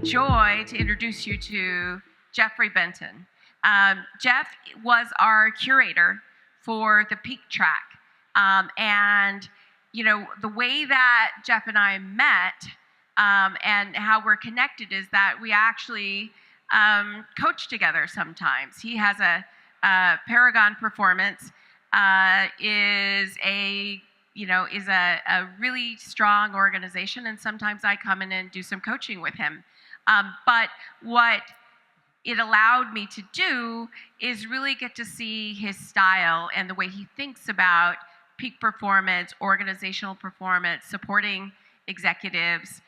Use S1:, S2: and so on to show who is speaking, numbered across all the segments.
S1: joy to introduce you to Jeffrey Benton. Jeff was our curator for the Peak Track. And, you know, the way that Jeff and I met and how we're connected is that we actually coach together sometimes. He has a Paragon Performance, is a really strong organization, and sometimes I come in and do some coaching with him. But what it allowed me to do is really get to see his style and the way he thinks about peak performance, organizational performance, supporting executives,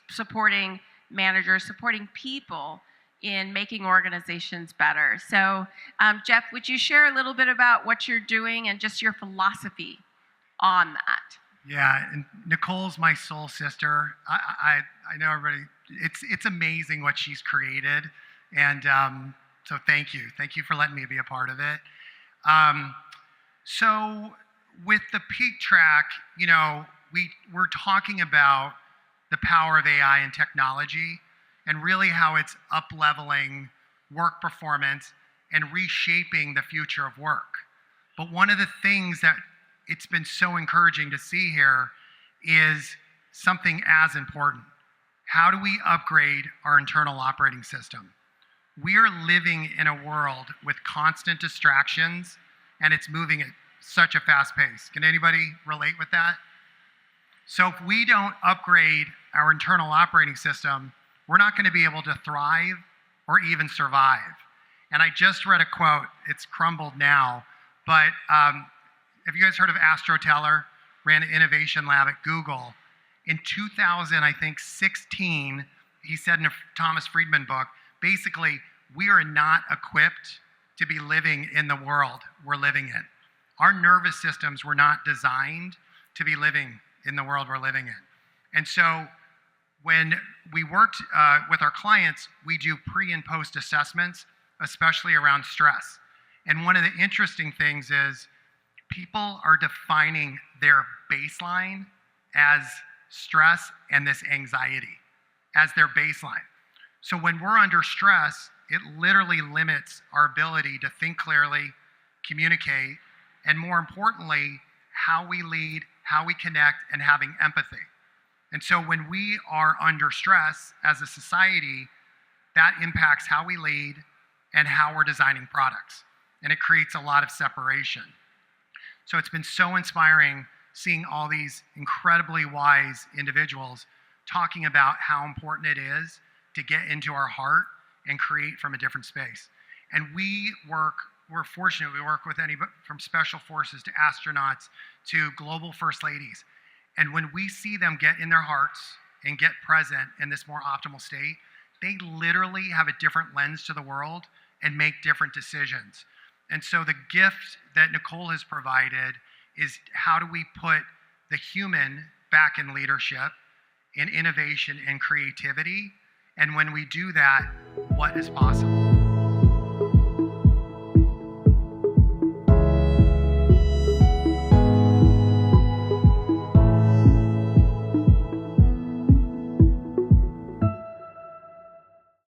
S1: supporting managers, supporting people in making organizations better. So, Jeff, would you share a little bit about what you're doing and just your philosophy on that?
S2: Yeah, and Nicole's my soul sister. I know everybody. It's amazing what she's created, and so thank you for letting me be a part of it. So with the Peak Track, you know, we're talking about the power of AI and technology, and really how it's up-leveling work performance and reshaping the future of work. But one of the things that it's been so encouraging to see here is something as important. How do we upgrade our internal operating system? We are living in a world with constant distractions, and it's moving at such a fast pace. Can anybody relate with that? So if we don't upgrade our internal operating system, we're not going to be able to thrive or even survive. And I just read a quote. It's crumbled now, but have you guys heard of Astro Teller? Ran an innovation lab at Google. In 2016, he said in a Thomas Friedman book, basically, we are not equipped to be living in the world we're living in. Our nervous systems were not designed to be living in the world we're living in. And so when we worked with our clients, we do pre and post assessments, especially around stress. And one of the interesting things is people are defining their baseline as stress and this anxiety as their baseline. So when we're under stress, it literally limits our ability to think clearly, communicate, and more importantly, how we lead, how we connect, and having empathy. And so when we are under stress as a society, that impacts how we lead and how we're designing products. And it creates a lot of separation. So it's been so inspiring seeing all these incredibly wise individuals talking about how important it is to get into our heart and create from a different space. And we're fortunate, we work with anybody from special forces to astronauts to global first ladies. And when we see them get in their hearts and get present in this more optimal state, they literally have a different lens to the world and make different decisions. And so the gift that Nichol has provided is how do we put the human back in leadership, in innovation and creativity? And when we do that, what is possible?